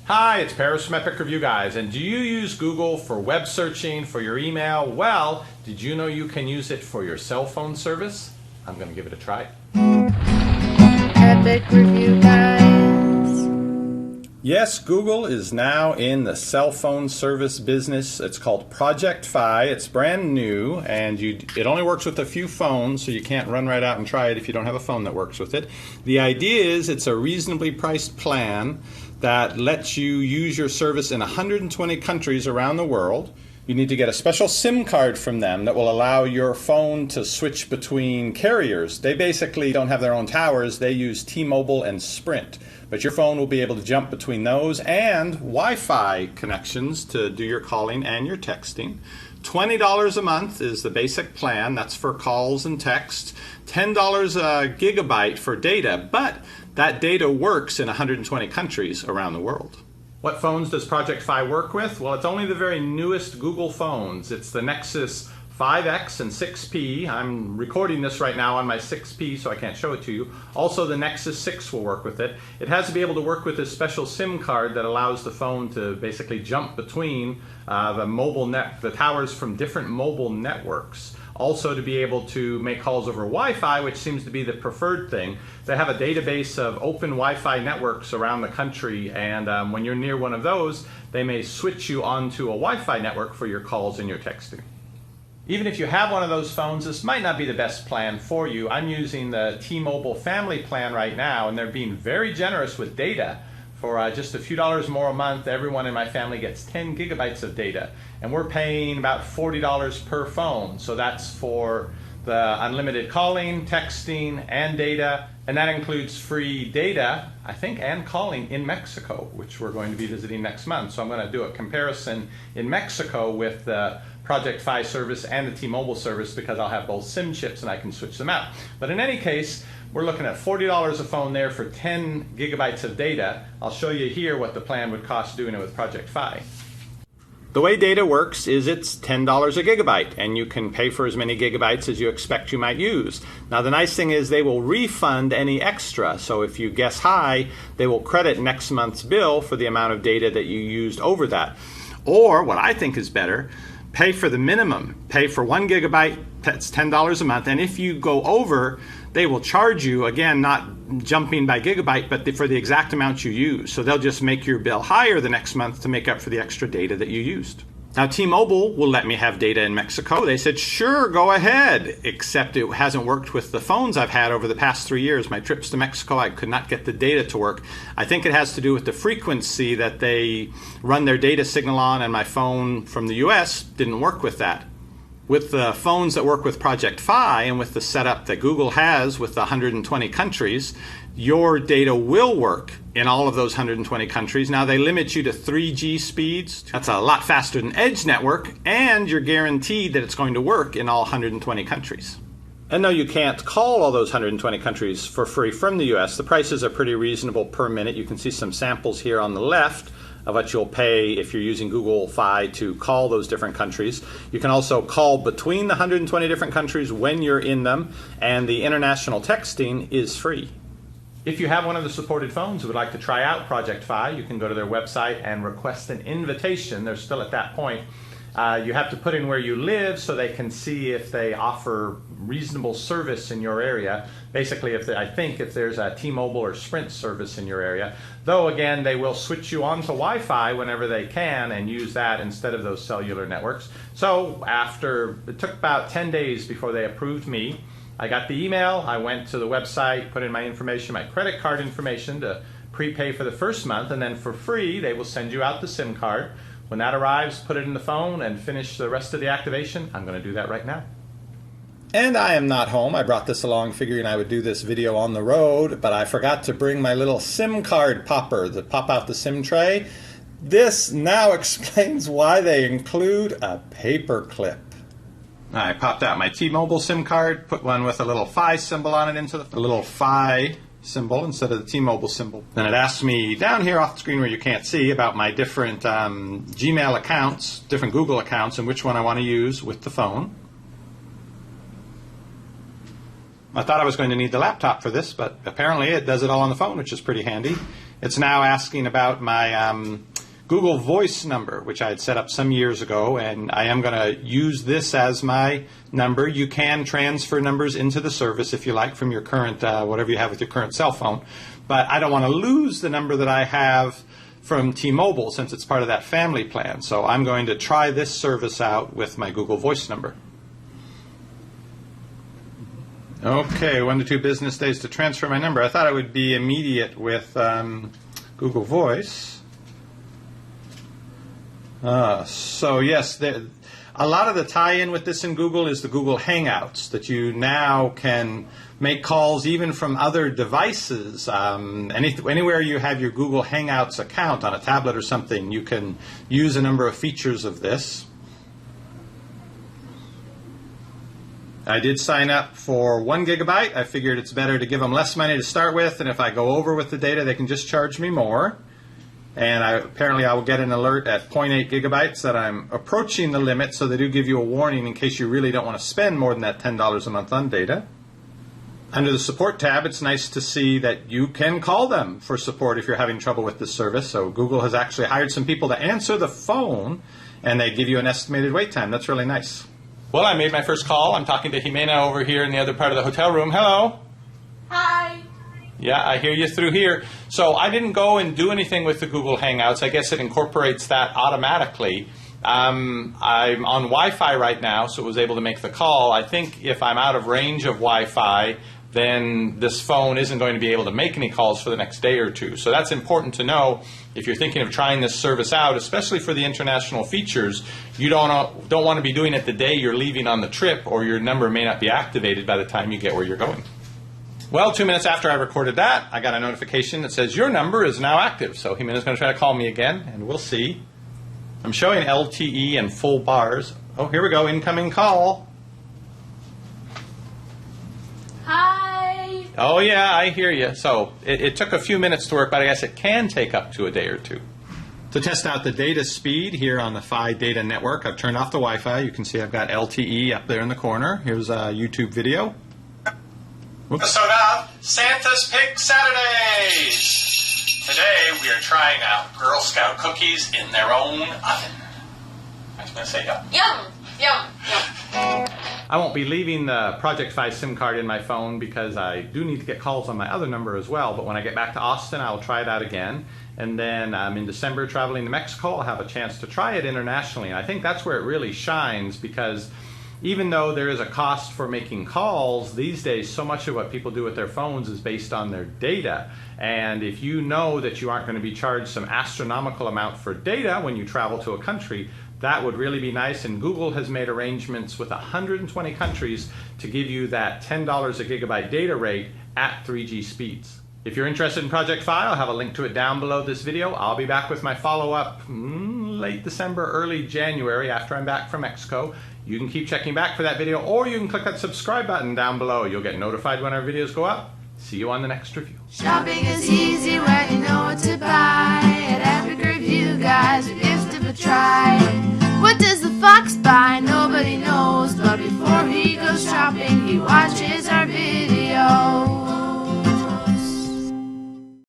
Hi, it's Paris from EpicReviewGuys, and do you use Google for web searching, for your email? Well, did you know you can use it for your cell phone service? I'm going to give it a try. EpicReviewGuys. Yes, Google is now in the cell phone service business. It's called Project Fi. It's brand new, and it only works with a few phones, so you can't run right out and try it if you don't have a phone that works with it. The idea is it's a reasonably priced plan that lets you use your service in 120 countries around the world. You need to get a special SIM card from them that will allow your phone to switch between carriers. They basically don't have their own towers. They use T-Mobile and Sprint. But your phone will be able to jump between those and Wi-Fi connections to do your calling and your texting. $20 a month is the basic plan. That's for calls and text. $10 a gigabyte for data, but that data works in 120 countries around the world. What phones does Project Fi work with? Well, it's only the very newest Google phones. It's the Nexus 5X and 6P. I'm recording this right now on my 6P, so I can't show it to you. Also, the Nexus 6 will work with it. It has to be able to work with this special SIM card that allows the phone to basically jump between the towers from different mobile networks. Also to be able to make calls over Wi-Fi, which seems to be the preferred thing. They have a database of open Wi-Fi networks around the country, and when you're near one of those, they may switch you onto a Wi-Fi network for your calls and your texting. Even if you have one of those phones, this might not be the best plan for you. I'm using the T-Mobile family plan right now, and they're being very generous with data. For just a few dollars more a month, everyone in my family gets 10 gigabytes of data. And we're paying about $40 per phone. So that's for the unlimited calling, texting, and data. And that includes free data, I think, and calling in Mexico, which we're going to be visiting next month. So I'm going to do a comparison in Mexico with the Project Fi service and the T-Mobile service because I'll have both SIM chips and I can switch them out. But in any case, we're looking at $40 a phone there for 10 gigabytes of data. I'll show you here what the plan would cost doing it with Project Fi. The way data works is it's $10 a gigabyte, and you can pay for as many gigabytes as you expect you might use. Now the nice thing is they will refund any extra, so if you guess high, they will credit next month's bill for the amount of data that you used over that. Or, what I think is better, pay for the minimum. Pay for 1 gigabyte, that's $10 a month, and if you go over, they will charge you, again, not jumping by gigabyte, but for the exact amount you use. So they'll just make your bill higher the next month to make up for the extra data that you used. Now T-Mobile will let me have data in Mexico. They said, sure, go ahead, except it hasn't worked with the phones I've had over the past 3 years. My trips to Mexico, I could not get the data to work. I think it has to do with the frequency that they run their data signal on, and my phone from the US didn't work with that. With the phones that work with Project Fi and with the setup that Google has with the 120 countries, your data will work in all of those 120 countries. Now they limit you to 3G speeds. That's a lot faster than Edge network, and you're guaranteed that it's going to work in all 120 countries. And no, you can't call all those 120 countries for free from the US. The prices are pretty reasonable per minute. You can see some samples here on the left of what you'll pay if you're using Google Fi to call those different countries. You can also call between the 120 different countries when you're in them, and the international texting is free. If you have one of the supported phones and would like to try out Project Fi, you can go to their website and request an invitation. They're still at that point. You have to put in where you live so they can see if they offer reasonable service in your area. Basically, I think if there's a T-Mobile or Sprint service in your area. Though, again, they will switch you on to Wi-Fi whenever they can and use that instead of those cellular networks. So it took about 10 days before they approved me. I got the email, I went to the website, put in my information, my credit card information to prepay for the first month, and then for free, they will send you out the SIM card. When that arrives, put it in the phone and finish the rest of the activation. I'm going to do that right now. And I am not home. I brought this along figuring I would do this video on the road, but I forgot to bring my little SIM card popper that pop out the SIM tray. This now explains why they include a paper clip. I popped out my T-Mobile SIM card, put one with a little Fi symbol on it into the little Fi symbol instead of the T-Mobile symbol. Then it asks me down here off the screen where you can't see about my different Gmail accounts, different Google accounts, and which one I want to use with the phone. I thought I was going to need the laptop for this, but apparently it does it all on the phone, which is pretty handy. It's now asking about my Google Voice number, which I had set up some years ago, and I am going to use this as my number. You can transfer numbers into the service if you like from your current, whatever you have with your current cell phone. But I don't want to lose the number that I have from T-Mobile since it's part of that family plan. So I'm going to try this service out with my Google Voice number. Okay, 1 to 2 business days to transfer my number. I thought it would be immediate with Google Voice. So yes, a lot of the tie-in with this in Google is the Google Hangouts, that you now can make calls even from other devices. Anywhere you have your Google Hangouts account on a tablet or something, you can use a number of features of this. I did sign up for 1 gigabyte. I figured it's better to give them less money to start with, and if I go over with the data, they can just charge me more. And apparently I will get an alert at 0.8 gigabytes that I'm approaching the limit, so they do give you a warning in case you really don't want to spend more than that $10 a month on data. Under the support tab, it's nice to see that you can call them for support if you're having trouble with this service. So Google has actually hired some people to answer the phone, and they give you an estimated wait time. That's really nice. Well, I made my first call. I'm talking to Jimena over here in the other part of the hotel room. Hello. Hi. Yeah, I hear you through here. So I didn't go and do anything with the Google Hangouts. I guess it incorporates that automatically. I'm on Wi-Fi right now, so it was able to make the call. I think if I'm out of range of Wi-Fi, then this phone isn't going to be able to make any calls for the next day or two. So that's important to know if you're thinking of trying this service out, especially for the international features. You don't want to be doing it the day you're leaving on the trip, or your number may not be activated by the time you get where you're going. Well, 2 minutes after I recorded that, I got a notification that says your number is now active. So Jimena's going to try to call me again, and we'll see. I'm showing LTE and full bars. Oh, here we go, incoming call. Hi. Oh, yeah, I hear you. So it took a few minutes to work, but I guess it can take up to a day or two. To test out the data speed here on the Fi Data Network, I've turned off the Wi-Fi. You can see I've got LTE up there in the corner. Here's a YouTube video. Episode of Santa's Pig Saturdays. Today we are trying out Girl Scout cookies in their own oven. I was going to say yum. Yum. Yum. Yum. I won't be leaving the Project Fi SIM card in my phone because I do need to get calls on my other number as well. But when I get back to Austin, I'll try it out again. And then in December, traveling to Mexico, I'll have a chance to try it internationally. And I think that's where it really shines, because even though there is a cost for making calls, these days so much of what people do with their phones is based on their data. And if you know that you aren't going to be charged some astronomical amount for data when you travel to a country, that would really be nice. And Google has made arrangements with 120 countries to give you that $10 a gigabyte data rate at 3G speeds. If you're interested in Project Fi, I'll have a link to it down below this video. I'll be back with my follow-up late December, early January after I'm back from Mexico. You can keep checking back for that video, or you can click that subscribe button down below. You'll get notified when our videos go up. See you on the next review. Shopping is easy when you know what to buy. At EpicReviewGuys, we give it a try. What does the fox buy? Nobody knows, but before he goes shopping, he watches our video.